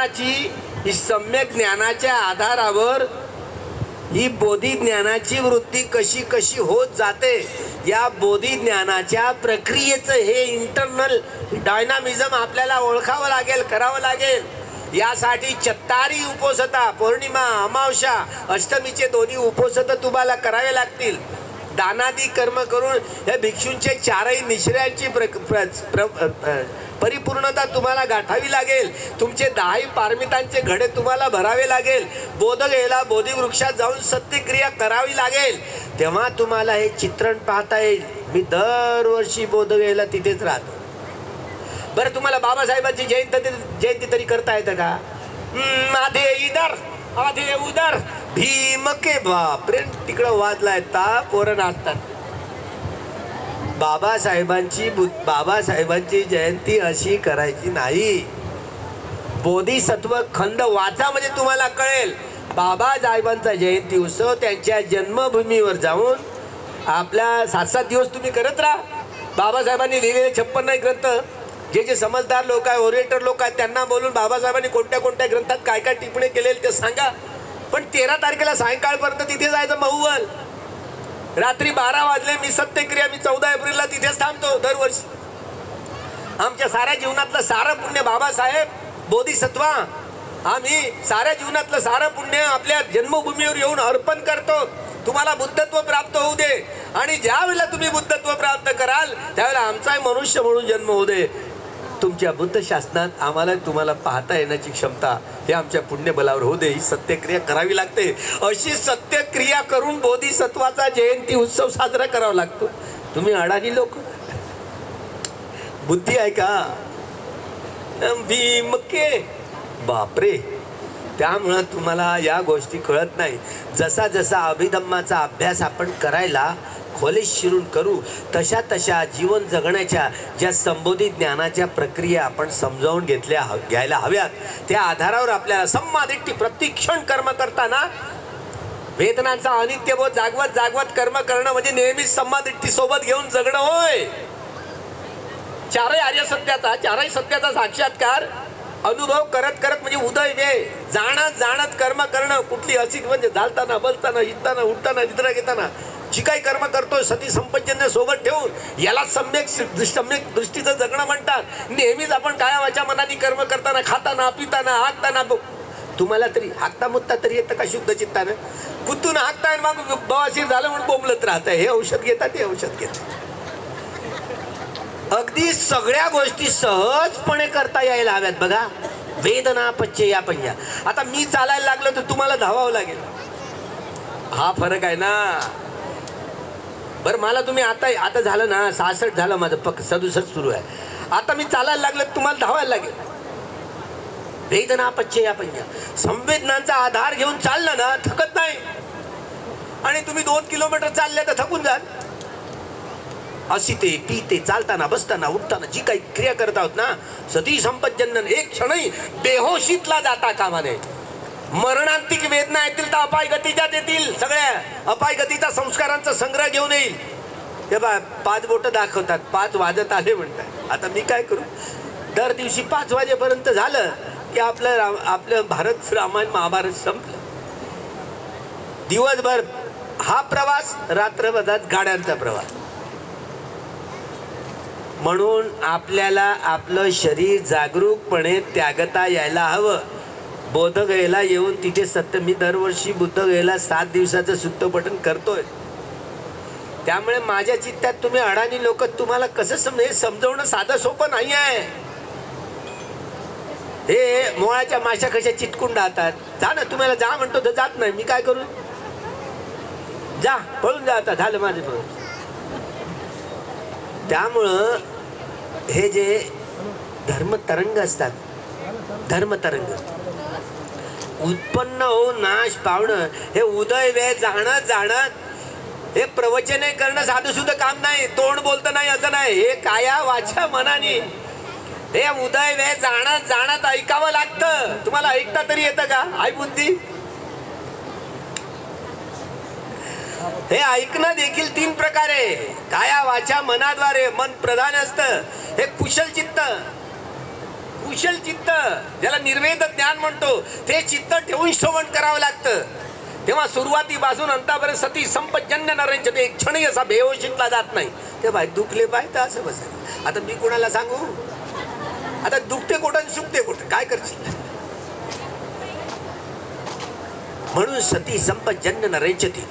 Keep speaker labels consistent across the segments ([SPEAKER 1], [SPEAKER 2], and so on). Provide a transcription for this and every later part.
[SPEAKER 1] ज्ञानाची, ही सम्यक ज्ञानाच्या आधारावर ही बोधी ज्ञानाची वृत्ती कशी कशी होत जाते, या बोधी ज्ञानाच्या प्रक्रियेचं हे इंटरनल डायनामिझम आपल्याला ओळखावं लागेल, करावं लागेल. यासाठी 34 उपोषता, पौर्णिमा, अमावस्या, अष्टमीचे दोन्ही उपोषत तुम्हाला करावे लागतील. दानादी कर्म करून या भिक्षूंचे 4ही निश्रयांची परिपूर्णता तुम्हाला गाठावी लागेल. तुमचे 10ही पारमितांचे घडे तुम्हाला भरावे लागेल. बोधगयेला बोधिवृक्षात जाऊन सत्यक्रिया करावी लागेल. तेव्हा तुम्हाला हे चित्रण पाहता येईल. मी दरवर्षी बोधगयेला तिथेच राहतो. बरं, तुम्हाला बाबासाहेबांची जयंती तरी करता येतं का? आधे इधर आधे उधर, भीम के बापरे, तिकडं वाजलाय ता पोरं नाचतात. बाबासाहेबांची जयंती अशी करायची नाही. बोधिसत्व खंड वाचा म्हणजे तुम्हाला कळेल. बाबासाहेबांचा जयंती उत्सव त्यांच्या जन्मभूमीवर जाऊन आपल्या 7-7 दिवस तुम्ही करत राहा. बाबासाहेबांनी लिहिलेले 56 ग्रंथ, जे समजदार लोक आहे, ओरिएंटर लोक आहेत, त्यांना बोलून बाबासाहेबांनी कोणत्या कोणत्या ग्रंथात काय काय टिप्पणी केलेली ते सांगा. पण 13 तारखेला सायंकाळपर्यंत तिथे जायचं महुवल. रात्री 12 वाजले, मी सत्यक्रिया, मी 14 एप्रिलला तिथेच थांबतो दरवर्षी. आमच्या साऱ्या जीवनातलं सारं पुण्य बाबासाहेब बोधिसत्वा, आम्ही साऱ्या जीवनातलं सारं पुण्य आपल्या जन्मभूमीवर येऊन अर्पण करतो. तुम्हाला बुद्धत्व प्राप्त होऊ दे, आणि ज्या वेळेला तुम्ही बुद्धत्व प्राप्त कराल त्यावेळेला आमचाही मनुष्य म्हणून जन्म होऊ दे. तुमच्या बुद्ध शासनात आम्हाला तुम्हाला पाहता येण्याची क्षमता हे आमच्या पुण्यबलावर होऊ दे. ही सत्यक्रिया करावी लागते. अशी सत्यक्रिया करून बोधिसत्वाचा जयंती उत्सव साजरा करावा लागतो. तुम्ही अडाणी लोक, बुद्धी आहे का? भीमके बापरे. त्यामुळं तुम्हाला या गोष्टी कळत नाही. जसा जसा अभिधम्माचा अभ्यास आपण करायला खोलीत शिरून करू, तशा तशा जीवन जगण्याच्या ज्या संबोधित ज्ञानाच्या प्रक्रिया आपण समजावून घ्यायला हव्यात. त्या आधारावर आपल्याला सम्मादिट्ठी प्रतिक्षण कर्म करताना वेदनांचा अनित्यबोध जागवत जागवत कर्म करणं म्हणजे नेहमीच सम्मादिट्ठी सोबत घेऊन जगणं होय. चारही आर्य सत्याचा, चारही सत्याचा साक्षात्कार अनुभव करत करत म्हणजे उदय वे जाणत जाणत कर्म करणं. कुठली असित म्हणजे चालताना, बसताना, हिंडताना, उठताना, निद्रा घेताना जी काही कर्म करतोय सती संपजन्य सोबत ठेवून, याला सम्यक दृष्टीचं जगणं म्हणतात. नेहमीच आपण काया वाचा मनाने कर्म करताना, खाताना, पिताना, हाकताना, तुम्हाला तरी हाकता मुत्ता तरी येतं का शुद्ध चित्तानं? कुठून हाकताय मग बवासीर झालं म्हणून बोंबलत राहत. हे औषध घेतात, ते औषध घेतात. अगदी सगळ्या गोष्टी सहजपणे करता यायला हव्यात. बघा, वेदना पच्चे या पंजा. आता मी चालायला लागलो तर तुम्हाला धावावं लागेल. हा फरक आहे ना. बरं, मला तुम्ही आता झालं ना 66 झालं माझं, 67 सुरू आहे. आता मी चालायला लागलं तुम्हाला धावायला लागेल. वेदना पच्चे या पंजा. संवेदनांचा आधार घेऊन चाललं ना थकत नाही. आणि तुम्ही 2 किलोमीटर चालले तर थकून जाल. अशी ते पिते चालताना, बसताना, उठताना जी काही क्रिया करत आहोत ना, सती संपजन्य एक क्षणही बेहोशीतला जाता कामा नये. मरणांतिक वेदना येतील तर अपाय गतीच्या येतील. सगळ्या अपाय गतीचा संस्कारांचा संग्रह घेऊन येईल. हे बा 5 बोट दाखवतात, 5 वाजत आले म्हणतात. आता मी काय करू? दर दिवशी 5 वाजेपर्यंत झालं की आपलं भारत रामायण महाभारत संपलं. दिवसभर हा प्रवास, रात्रभरात गाड्यांचा प्रवास. म्हणून आपल्याला आपलं शरीर जागरूकपणे त्यागता यायला हवं. बोधगयेला येऊन तिथे सत्य, मी दरवर्षी बुद्धगयेला 7 दिवसाचं सुत्तपठण करतोय. त्यामुळे माझ्या चित्तात तुम्ही अडाणी लोक, तुम्हाला कसं समजवणं साधं सोपं नाही आहे. हे मोळाच्या माशा कशा चिटकून राहतात. जा ना, तुम्हाला जा म्हणतो तर जात नाही. मी काय करू? जा, पळून जा. आता झालं माझं पळून. त्यामुळं हे जे धर्मतरंग असतात, धर्मतरंग उत्पन्न होऊन नाश पावणं, हे उदय वे जाणत हे प्रवचने करणं साधं सुद्धा काम नाही. तोंड बोलतं नाही असं नाही. हे काया वाचा मनाने हे उदय वे जाणत ऐकावं लागतं. तुम्हाला ऐकता तरी येतं का? आई बुद्धी. हे ऐकणं देखील 3 प्रकारे. काया वाचा मनाद्वारे मन प्रधान असतं. हे कुशल चित्त. कुशल चित्त, ज्याला निर्वेद ज्ञान म्हणतो, ते चित्त ठेवून श्रवण करावं लागतं. तेव्हा सुरुवातीपासून अंतापर्यंत सती संपजन्य नरेंच ते एक क्षणी असा बेहोशीतला जात नाही. ते बाय दुखले पाहिजे असं बसेल. आता मी कोणाला सांगू? आता दुखते कुठं सुखते कुठं, काय करशील? म्हणून सती संपजन्य नरेंचती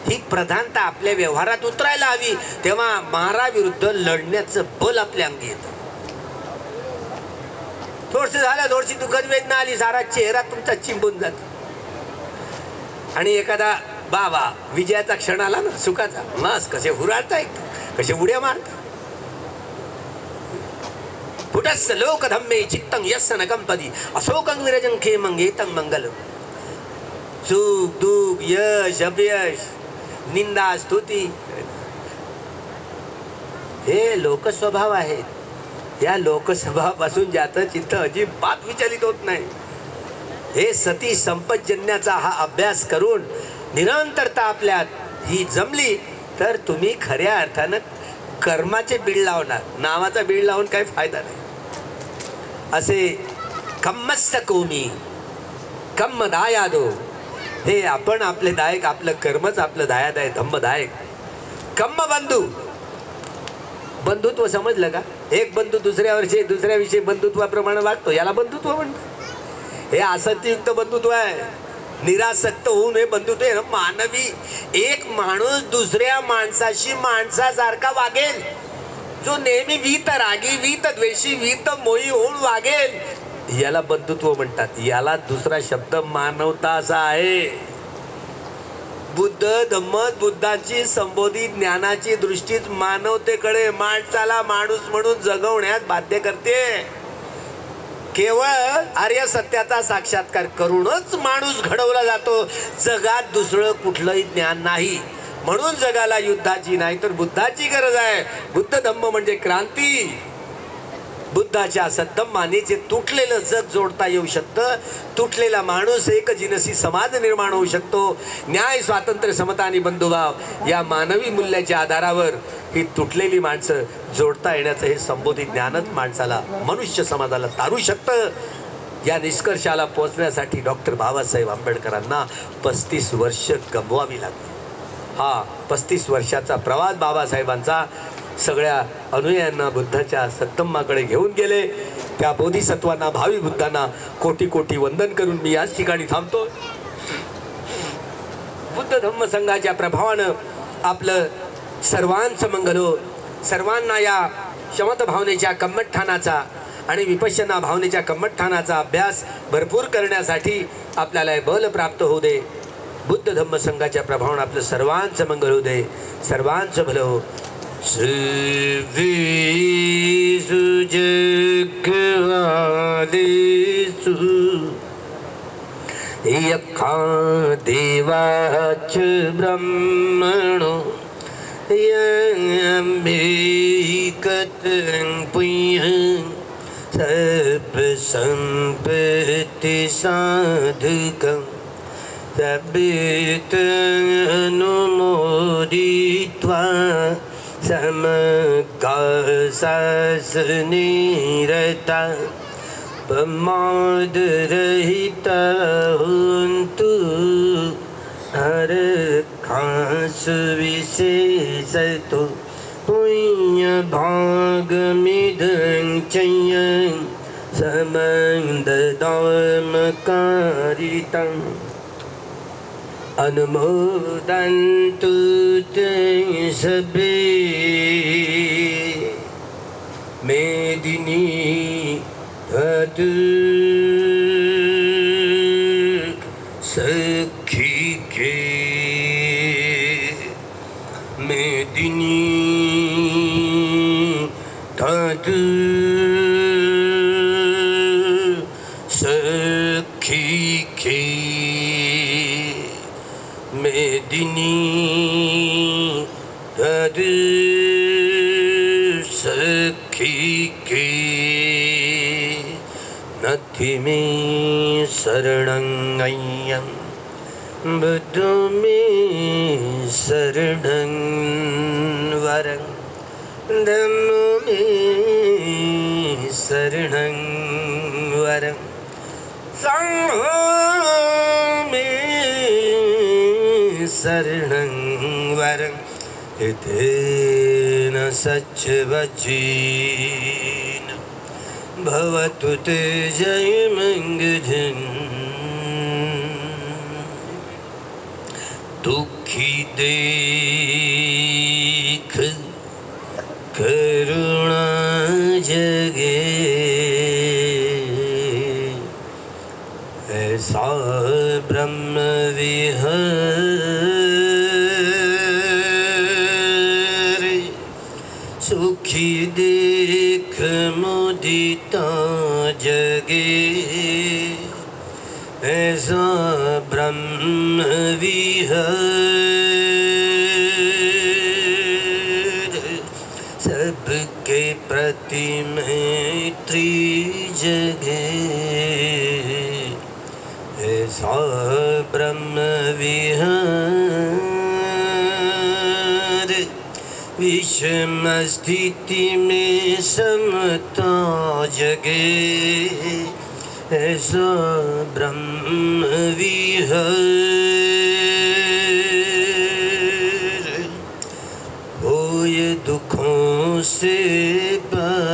[SPEAKER 1] ही प्रधानता आपल्या व्यवहारात उतरायला हवी. तेव्हा महाराविरुद्ध लढण्याचं बल आपल्या अंगी येतं. थोडस झालं, थोडीशी दुःखद वेदना आली, सारा चेहरा तुमचा चिंबून जातो. आणि एखादा बाबा विजयाचा क्षण आला ना, सुखाचा, मस कसे हुराळताय, कसे उड्या मारतात. पुटस्स लोक धम्मे चित्तं यस्य न कंपदी अशोकं विरजं खेमं एतं मंगलम्. सुख दुःख, यश अपयश, निंदा स्तुती हे लोकस्वभाव आहेत. या लोकस्वभावापासून ज्याचं चित्त अजिबात विचलित होत नाही, हे सती संपजन्याचा हा अभ्यास करून निरंतरता आपल्यात ही जमली तर तुम्ही खऱ्या अर्थानं कर्माचे बीड लावणार. नावाचा बीड लावून काही फायदा नाही. असे कम्मस्स कोमी कम्म दायादो, हे आपण आपले दायक, आपलं कर्मच आपलं दायाद आहे, धम्मदायक. कम्म बंधू, बंधुत्व समजलं का? एक बंधू दुसऱ्याविषयी बंधुत्वाप्रमाणे वागतो, याला बंधुत्व म्हणतो. हे आसक्तीयुक्त बंधुत्व आहे. निरासक्त होऊन हे बंधुत्व आहे. मानवी एक माणूस दुसऱ्या माणसाशी माणसासारखा वागेल, जो नेहमी वीत रागी, वीत द्वेषी, वीत मोही होऊन वागेल, याला बंधुत्व म्हणतात. याला दुसरा शब्द मानवता असा आहे. बुद्ध धम्म, बुद्धांची संबोधित ज्ञानाची दृष्टीच मानवतेकडे, माणसाला माणूस म्हणून जगवण्यास बाध्य करते. केवळ आर्य सत्याचा साक्षात्कार करूनच माणूस घडवला जातो. जगात दुसरं कुठलंही ज्ञान नाही. म्हणून जगाला युद्धाची नाही तर बुद्धाची गरज आहे. बुद्ध धम्म म्हणजे क्रांती. बुद्धाच्या सद्धम्मानेचे तुटलेलं जग जोडता येऊ शकतं. तुटलेला माणूस एक जिनसी समाज निर्माण होऊ शकतो. न्याय, स्वातंत्र्य, समता आणि बंधुभाव या मानवी मूल्याच्या आधारावर ही तुटलेली माणसं जोडता येण्याचं हे संबोधित ज्ञानच माणसाला, मनुष्य समाजाला तारू शकतं. या निष्कर्षाला पोहोचण्यासाठी डॉक्टर बाबासाहेब आंबेडकरांना 35 वर्ष गमवावी लागली. हा 35 वर्षाचा प्रवास बाबासाहेबांचा सगळ्या अनुयायांना बुद्धाच्या सत्तम्माकडे घेऊन गेले. त्या बोधिसत्वांना, भावी बुद्धांना कोटी कोटी वंदन करून मी याच ठिकाणी थांबतो. बुद्ध धम्म संघाच्या प्रभावानं आपलं सर्वांचं मंगल हो. सर्वांना या शमत भावनेच्या कम्मठ्ठाणाचा आणि विपश्यना भावनेच्या कम्मठ्ठाणाचा अभ्यास भरपूर करण्यासाठी आपल्याला बल प्राप्त होऊ दे. बुद्ध धम्म संघाच्या प्रभावानं आपलं सर्वांचं मंगल होऊ दे. सर्वांचं भलं हो. सर्वेषु जगवादेषु यक्खा देवाच ब्रह्मणो यम्बिकतं पुण्यं सर्वसम्पत्ति साधकं तबितनुमोदित्वा समगासनिरता प्रमादरहिता हुन्तु हरखासु विशेषतो पुण्यभागमिदं चयं समन्ददामकारितम् अनुमोदन्तु ते सबे मेदिनी भवतु सखी के मेदिनी भवतु सखी के मेदिनी भवतु सखी के नथि मे शरणं अय्यं बुद्धो मे शरणं वरं धम्मो मे शरणं वर सांगो में शरणं वर इथेन सच वचीन भवतु ते जय मंगजन दुखी देख करुणा जगे ऐसा ब्रह्म विहर सुखी देख मुदिता जगे ऐसा ब्रह्म विहर सबके प्रति मैत्री जगे ऐसा ब्रह्म विहार विषम स्थिति में समता जगे ऐसा ब्रह्म विहार होय दुखों से पार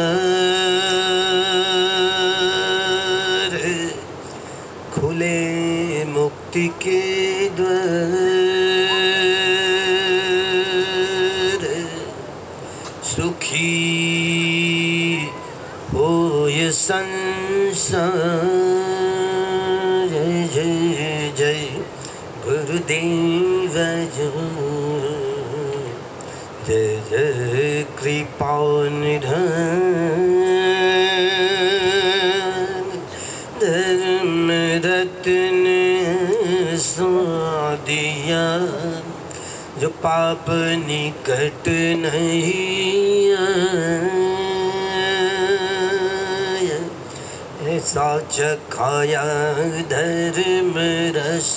[SPEAKER 1] खुले मुक्ति के द्वार सुखी होय संसार जय जय गुरुदेव जो जय जय कृपा निधान धर्म रत्न दिया जो पाप निकट नहीं आया ऐसा चखाया धर्म रस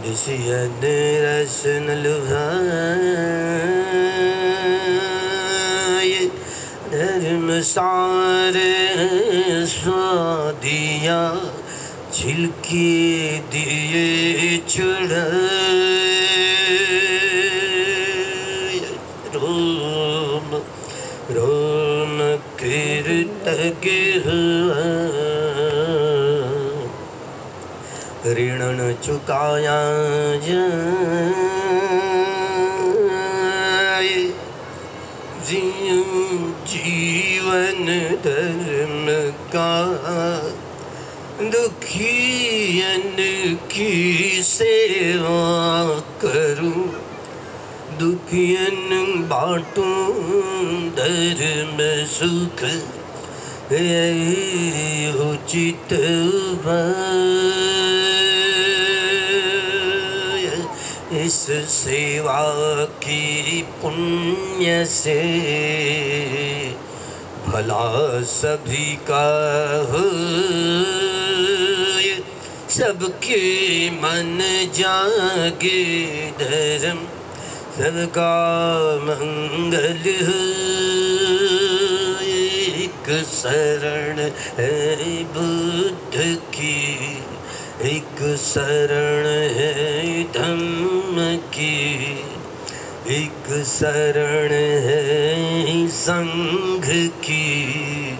[SPEAKER 1] दिशयन रस न लुभाए धर्म सार स्वादिया छिलके दिए चढ़ाए रोम रोम कीर्तके हुआ ऋण न चुकाया जाए जीवन धर्म का दुखियन की सेवा करूं दुखियन बाटूं धर्म सुख उचित उपाय इस सेवा की पुण्य से भला सभी का हो सबके मन जागे धर्म सबका मंगल हो एक शरण है बुद्ध की एक शरण है धम्म की एक शरण है संघ की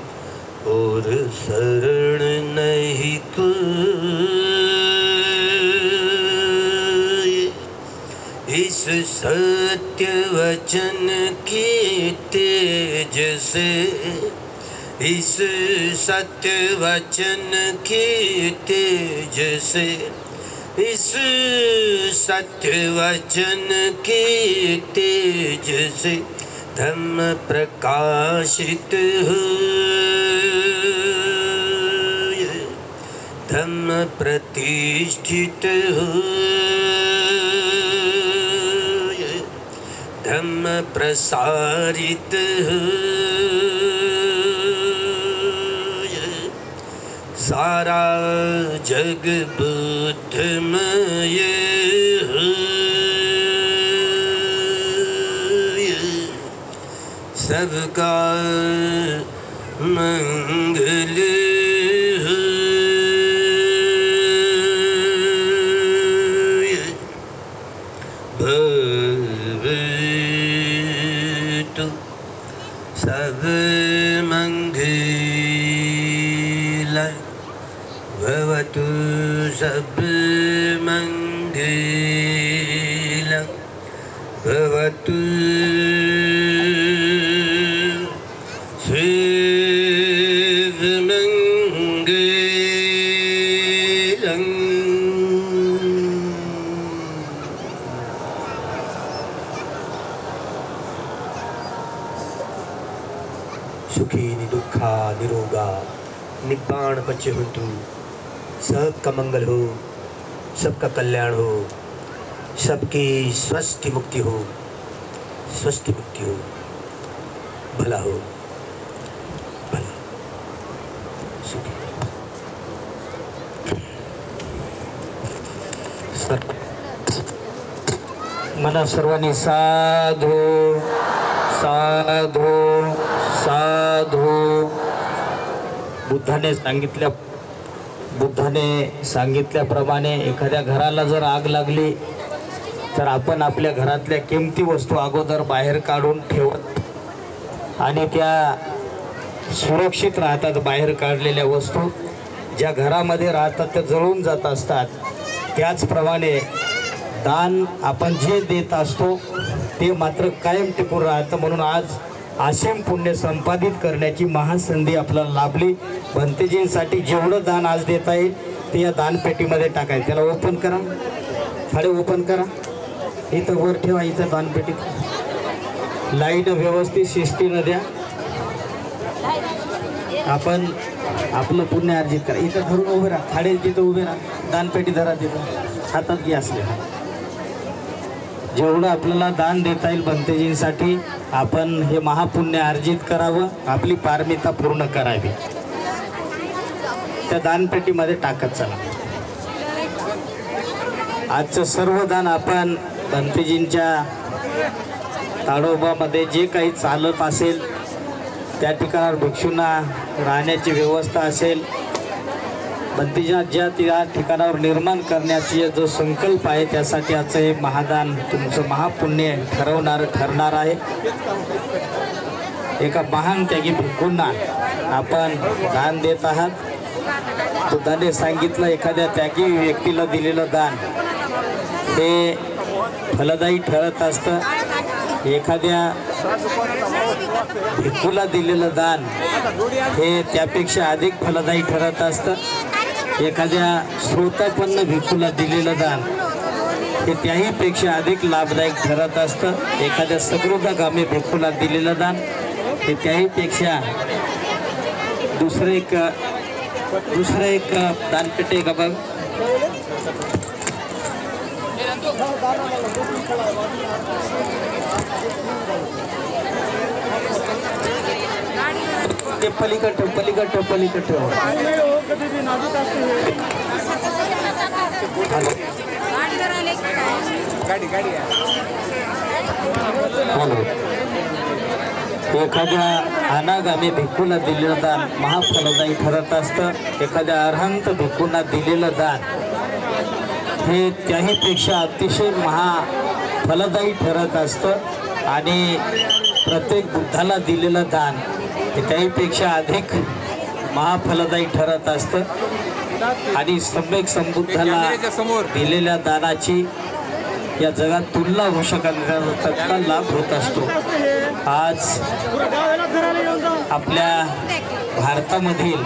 [SPEAKER 1] और शरण नहीं कोई इस सत्य वचन के तेज से इस सत्य वचन के तेज से इस सत्य वचन के तेज से धम्म प्रकाशित हो धम्म प्रतिष्ठित हो धम्म प्रसारित हो सारा जग बुद्धमय हो सबका मंगल भवतु सर्वमंगल भवतु सर्वमंगल भवतु सुखी दुखा निरोगा निब्बाण बचे हुंतु सबका मंगल हो, सबका कल्याण हो, सबकी स्वस्थ मुक्ति हो, स्वस्थ मुक्ति हो, भला हो, भला सुखी
[SPEAKER 2] मला सर्वांनी साधू साधू साधू. बुद्धाने सांगितल्याप्रमाणे एखाद्या घराला जर आग लागली तर आपण आपल्या घरातल्या किमती वस्तू अगोदर बाहेर काढून ठेवत आणि त्या सुरक्षित राहतात. बाहेर काढलेल्या वस्तू ज्या घरामध्ये राहतात त्या जळून जात असतात. त्याचप्रमाणे दान आपण जे देत असतो ते मात्र कायम टिकून राहतं. म्हणून आज असीम पुण्य संपादित करण्याची महासंधी आपल्याला लाभली. भंतेजींसाठी जेवढं दान आज देता येईल ते या दानपेटीमध्ये टाकायचं. त्याला ओपन करा, थाळे ओपन करा, इथं वर ठेवा, इथं दानपेटीत लाईट व्यवस्थित शिस्तीनं द्या. आपण आपलं पुण्य अर्जित करा. इथं धरून उभे राहा, थाळे तिथं उभे राहा, दानपेटी धरा, तिथं हातात घ्या. असले जेवढं आपल्याला दान देता येईल भंतेजींसाठी आपण हे महापुण्य अर्जित करावं, आपली पारमिता पूर्ण करावी. त्या दानपेटीमध्ये टाकत चला. आजचं सर्व दान आपण भंतेजींच्या ताडोबामध्ये जे काही चालत असेल त्या ठिकाणावर भिक्षूंना राहण्याची व्यवस्था असेल, भंतेजींना ज्या त्या ठिकाणावर निर्माण करण्याची जो संकल्प आहे त्यासाठी आजचं हे महादान तुमचं महापुण्य ठरणार आहे. एका महान त्यागी भिक्खूंना आपण दान देत आहात. बुद्धाने सांगितलं एखाद्या त्यागी व्यक्तीला दिलेलं दान हे फलदायी ठरत असतं. एखाद्या भिक्खूला दिलेलं दान हे त्यापेक्षा अधिक फलदायी ठरत असतं. एखाद्या श्रोतापन्न भिक्खूला दिलेलं दान हे त्याहीपेक्षा अधिक लाभदायक ठरत असतं. एखाद्या सकृतगामी भिक्खूला दिलेलं दान हे त्याहीपेक्षा दुसरं एक दानपेटे का बघ. ते पलीकड एखाद्या अनागामी भिक्खूला दिलेलं दान महाफलदायी ठरत असतं. एखाद्या अर्हंत भिक्खूंना दिलेलं दान हे त्याहीपेक्षा अतिशय महाफलदायी ठरत असतं. आणि प्रत्येक बुद्धाला दिलेलं दान हे त्याहीपेक्षा अधिक महाफलदायी ठरत असतं. आणि सम्यक संबुद्धाला दिलेल्या दानाची या जगात तुलना होऊ शकत तत्काळ लाभ होत असतो. आज आपल्या भारतामधील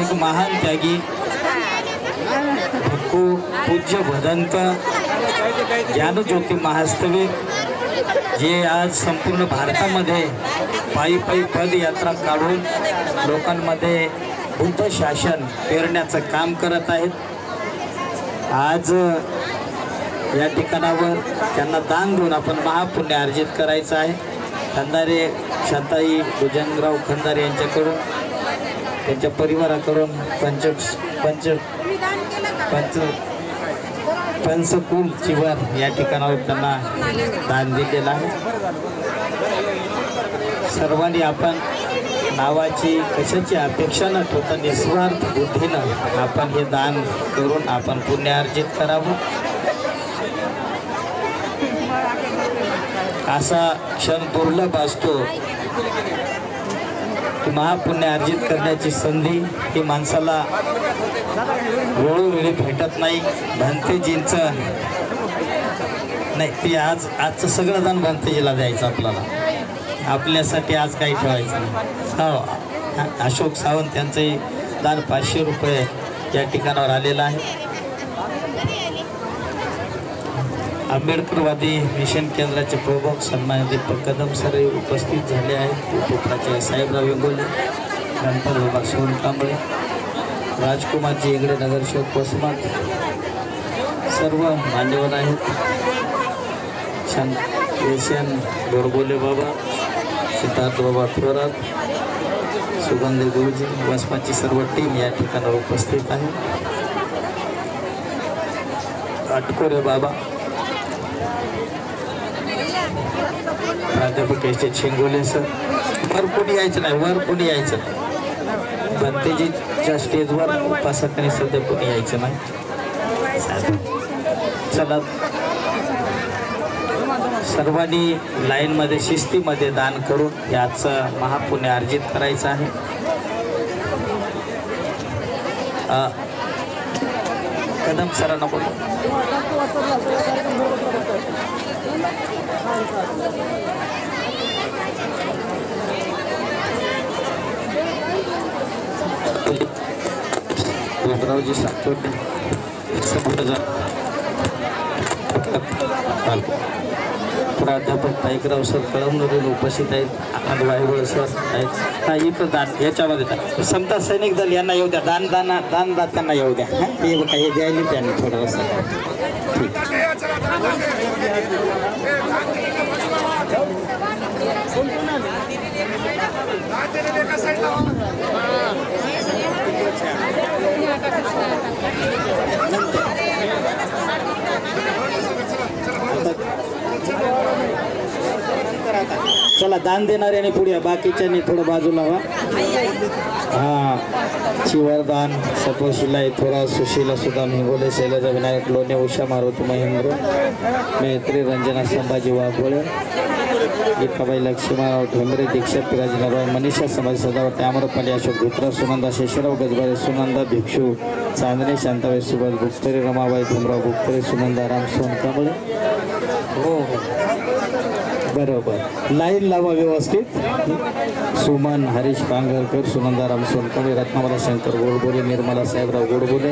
[SPEAKER 2] एक महान त्यागी भिक्खू पूज्य भदंत ज्ञानज्योती महास्तवीर जे आज संपूर्ण भारतामध्ये पायी पदयात्रा काढून लोकांमध्ये बुद्ध शासन पेरण्याचं काम करत आहेत. आज या ठिकाणावर त्यांना दान देऊन आपण महापुण्य अर्जित करायचं आहे. खंदारे शांताई भुजंगराव खंदारे यांच्याकडून त्यांच्या परिवाराकडून पंचकुल चिवर या ठिकाणावर त्यांना दान दिलेलं आहे. सर्वांनी आपण नावाची कशाची अपेक्षा न ठेवता निस्वार्थ बुद्धीनं आपण हे दान करून आपण पुण्य अर्जित करावं. असा क्षण दुर्लभ असतो की महापुण्य अर्जित करण्याची संधी ही माणसाला वेळोवेळी भेटत नाही. भंतेजींचं नाही ती आजचं सगळं दान भंतेजीला द्यायचं आपल्याला. आपल्यासाठी आज काही ठेवायचं नाही. हो, अशोक सावंत यांचंही दान 500 रुपये या ठिकाणावर आलेलं आहे. आंबेडकरवादी मिशन केंद्राचे प्रमुख सन्मानित दीपक कदम सर उपस्थित झाले आहेत. उपराचे साहेबराव वेंगोले, गणपत बाबा सोनकांबळे, राजकुमारजी इंगडे, नगरसेवक वसमत, सर्व मान्यवर आहेत. एशियन गोडबोले बाबा, सिद्धार्थ बाबा थोरात, सुगंधी गुरुजी, वसमाची सर्व टीम या ठिकाणावर उपस्थित आहे. अटकोरे बाबा, प्राध्यापक एस शिंगोले सर. वर कोणी यायचं नाही, वर कोणी यायचं नाही. भंतेजीच्या स्टेजवर उपासकांनी सध्या कोणी यायचं नाही. चला सर्वांनी लाईनमध्ये शिस्तीमध्ये दान करून याचं महापुण्य अर्जित करायचं आहे. कदम सरांना बोलू. बाबरावजी सातवडे, प्राध्यापक पाईकराव सर कळमनुरीला उपस्थित आहेत. आनंद वायवळ सर आहेत. हा इथं दान याच्यामध्ये समता सैनिक दल यांना येऊ द्या. दानदात्यांना येऊ द्या. हे बघा हे द्यायला त्यांनी थोडं ठीक. चला दान देणाऱ्याने पुढे, बाकीच्यांनी थोडं बाजूला व्हा. हा शिवरदान सत्वशिलाई थोरा, सुशीला सुदाम हिंगोले, शैलजा विनायक लोणे, उषा मारुती महेंद्र, मैत्री रंजना संभाजी वाघोळे, गीताबाई लक्ष्मणराव ढेंबरे, दीक्षा पिराजीराव, मनीषा समाज सदावते, अमरपाली अशोक धुत्रा, सुनंदा शेषराव गजबारे, सुनंदा भिक्षू चांदणे, शांताबाई सुभाष गुप्तरे, रमाबाई भीमराव गुप्तरे, सुनंदा राम सोनकांबळे. हो बरोबर, लाईन लावा व्यवस्थित. सुमन हरीश पांगरकर, सुनंदा राम सोनकांबळे, रत्नामाला शंकर गोडबोले, निर्मला साहेबराव गोडबोले,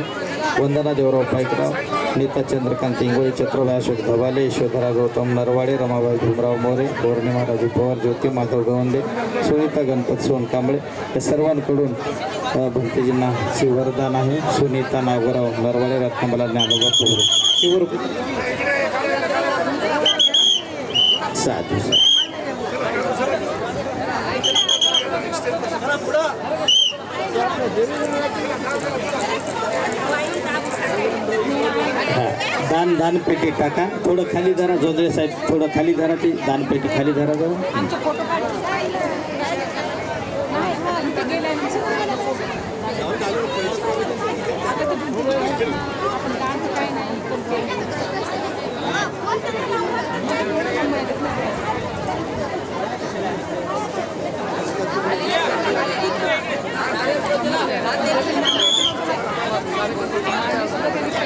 [SPEAKER 2] वंदना देवराव पाईकराव, नीता चंद्रकांत इंगोळे, चत्रबाई अशोक धबाले, यशोधरा गौतम नरवाडे, रमाबाई भीमराव मोरे, पौर्णिमा राजू पवार, ज्योती माधव गवंडे, सुनीता गणपत सोनकांबळे या सर्वांकडून भंतेजींना शिवरदान आहे. सुनीता नागोराव नरवाडे, रत्नामाला ज्ञानोबा पोहरे. शिवर साधू दान पेटी टाका. थोडं खाली धरा जोंधळे साहेब, थोडं खाली धरा. ती दान पेटी खाली धरा जाऊ.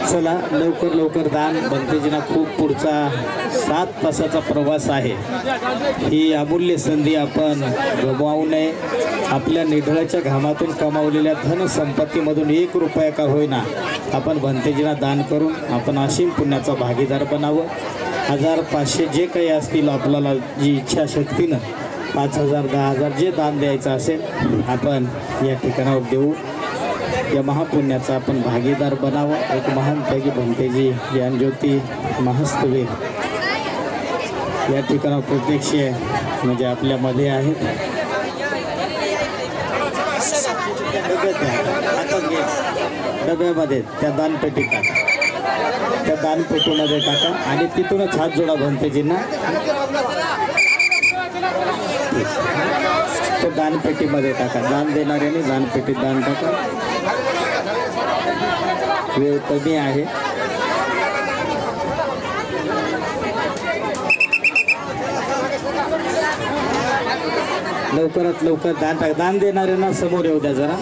[SPEAKER 2] चला लवकर दान. भंतेजींना खूप पुढचा 7 तासाचा प्रवास आहे. ही अमूल्य संधी आपण गमावू नये. आपल्या निढळाच्या घामातून कमावलेल्या धनसंपत्तीमधून 1 रुपया का होईना आपण भंतेजींना दान करून आपण असीम पुण्याचा भागीदार बनावं. 1000, 500 जे काही असतील आपल्याला जी इच्छाशक्तीनं 5000, 10000 जे दान द्यायचं असेल आपण या ठिकाणावर देऊ. या महापुण्याचा आपण भागीदार बनावं. एक महान त्यागी भंतेजी ज्ञानज्योती महास्तवे या ठिकाणावर प्रत्यक्ष म्हणजे आपल्यामध्ये आहेत. डब्यामध्ये त्या दानपेटीत टाका. त्या दानपेटीमध्ये टाका आणि तिथूनच हात जोडा भंतेजींना. तो दानपेटीमध्ये टाका. दान देणाऱ्याने दानपेटीत दान टाका. वेळ कमी आहे. लवकरात लवकर दान टाका. दान देणाऱ्यांना समोर येऊ द्या जरा.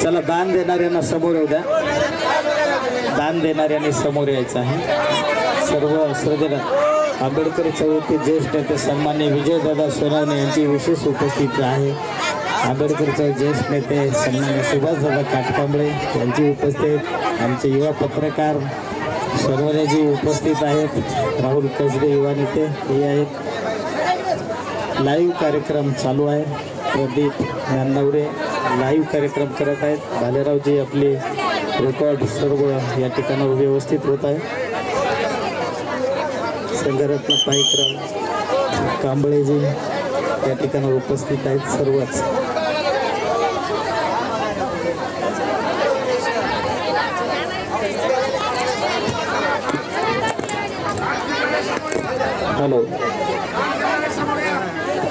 [SPEAKER 2] चला, दान देणाऱ्यांना समोर येऊ द्या. दान देणाऱ्यांनी समोर यायचं आहे. सर्व श्रद्धेला आंबेडकर चळवळीचे ज्येष्ठ नेते सन्माननीय विजयदादा सोनवणे यांची विशेष उपस्थिती आहे. आंबेडकरचे ज्येष्ठ नेते सन्माननीय सुभाषदादा काटकांबळे यांची उपस्थित. आमचे युवा पत्रकार सोनवणेजी उपस्थित आहेत. राहुल कसबे युवा नेते हे आहेत. लाईव्ह कार्यक्रम चालू आहे. प्रदीप ज्ञाननवरे लाईव्ह कार्यक्रम करत आहेत. भालेरावजी आपले रेकॉर्ड सर्व या ठिकाणावर व्यवस्थित होत आहे. संघरत्न पाईकराव कांबळेजी या ठिकाणावर उपस्थित आहेत. सर्वच हॅलो.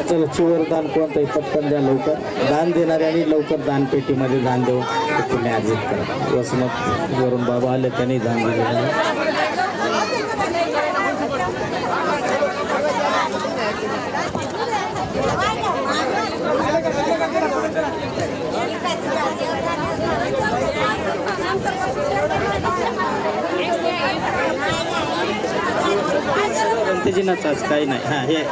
[SPEAKER 2] चला, चिवर दान कोणतंही पटकन द्या लवकर. दान देणाऱ्यांनी लवकर दानपेटीमध्ये दान देऊन पुण्य अर्जित करा. वसमत वरून बाबा आले, त्यांनी दान दिलेलं आहे. भंतेजीनाच आज काही नाही. हां, हे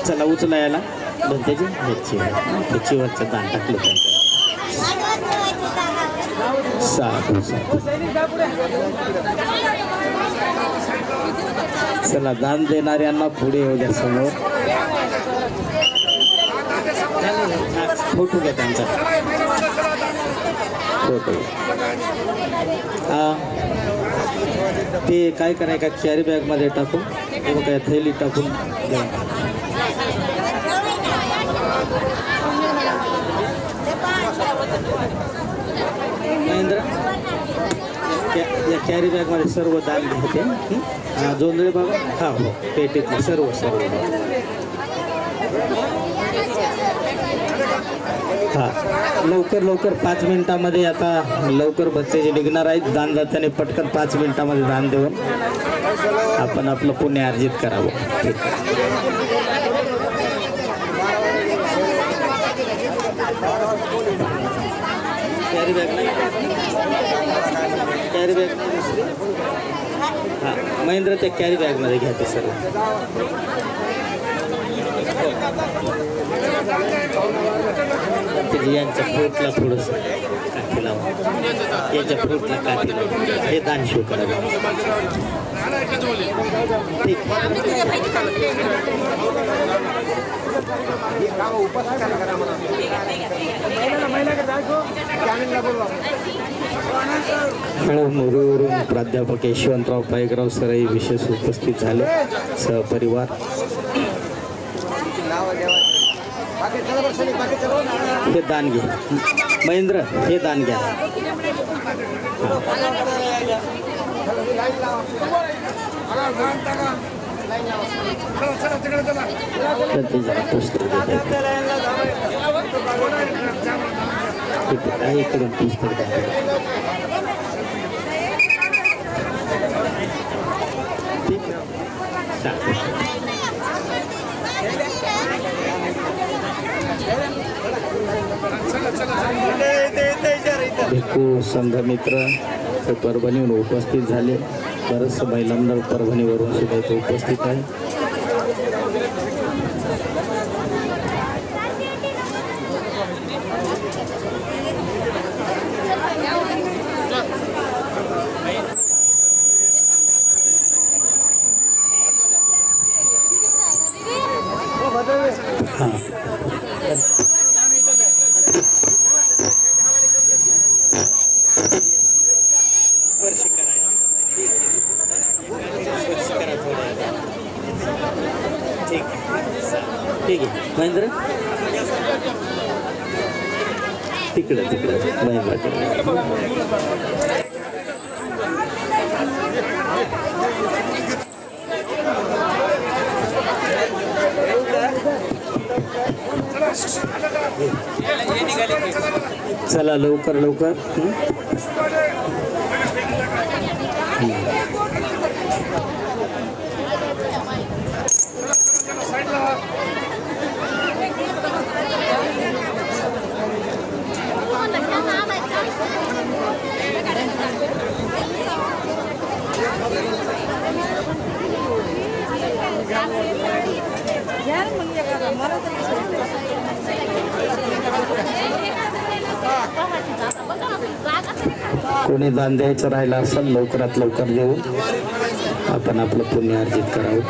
[SPEAKER 2] चला उचला याला. भंतेजी हे चिवरचं दान टाकलं त्यांचं. साधू साधू. चला, दान देणाऱ्यांना पुढे येऊ द्या समोर. फोटो घ्या त्यांचा. फोटो ते काय कराय का कॅरी बॅगमध्ये टाकून किंवा काय थैली टाकून द्या. महेंद्र, या कॅरी बॅगमध्ये सर्व दान घेते. जोंधळे बाबा, हा हो, पेटीतले सर्व सर्व. हां, लवकर लवकर 5 मिनिटामध्ये आता लवकर भत्तेचे निघणार आहेत. दानदात्याने पटकन 5 मिनिटामध्ये दान देऊन आपण आपलं पुण्य अर्जित करावं. ठीक. कॅरी बॅग नाही, कॅरी बॅग हां, महेंद्र त्या कॅरी बॅगमध्ये घ्या ते सर्व. यांच्या फ्रूटला थोडंसं काठी लावा. याच्या फ्रूटला काठी लावा. हे दान शिव करावं. ठीक. मुरुवरून प्राध्यापक यशवंतराव पायकराव सरई विशेष उपस्थित झाले. सहपरिवार हे दान घ्या. महेंद्र, हे दान घ्या. पुस्तक इकडून पुस्तक द्या. भिक्खू संघमित्र ते परभणीहून उपस्थित झाले. बरंचसं महिला मंडळ परभणीवरून सुद्धा इथे उपस्थित आहे.
[SPEAKER 1] स्पर्श करायला स्पर्श करा थोड्या. ठीक आहे.
[SPEAKER 2] ठीक आहे महेंद्र तिकडं तिकडं महेंद्राकडे. चला लवकर लवकर. कोणी दान द्यायचं राहिलं असेल लवकरात लवकर देऊ आपण आपलं पुण्य अर्जित करावं.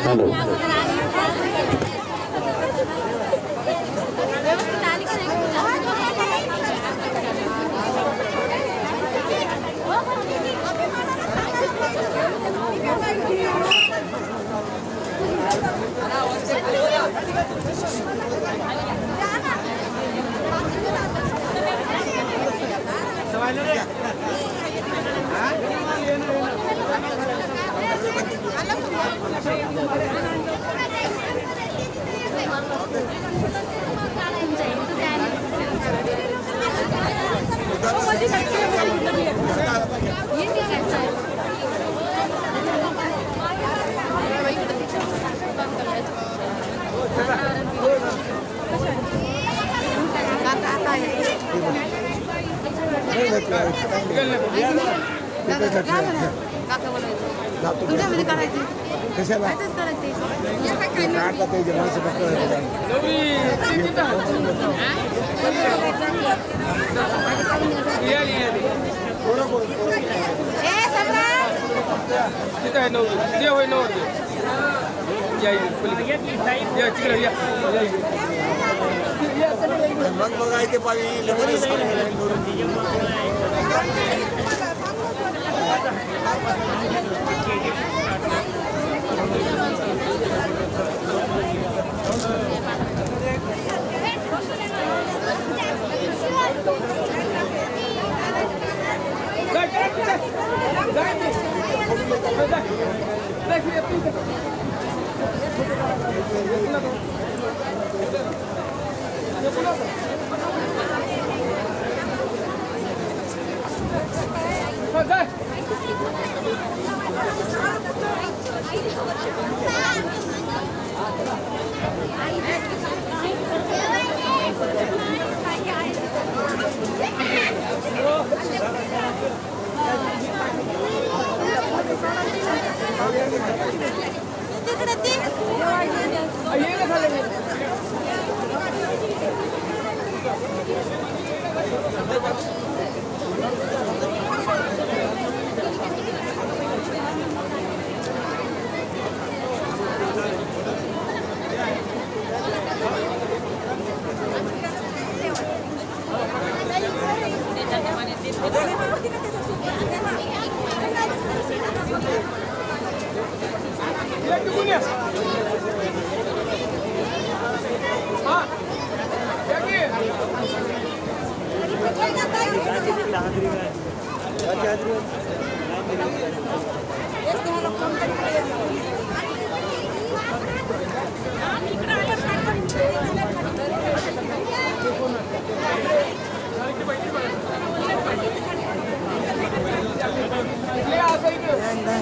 [SPEAKER 2] हॅलो तुमच्यामध्ये काढायचे कशाला मग बघायचे पाहिजे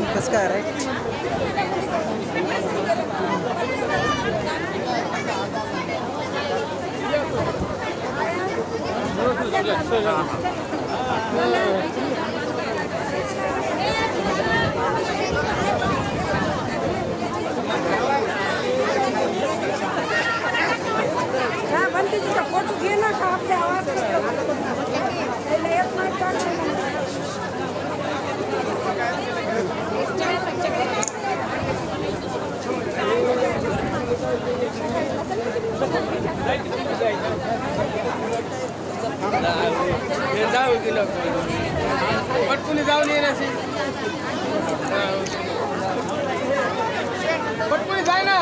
[SPEAKER 3] कसं काय रे
[SPEAKER 4] फोटो घे ना का आपल्या आवाज येत नाही का
[SPEAKER 3] पटकुनी जाऊन ये पटकुनी जाय ना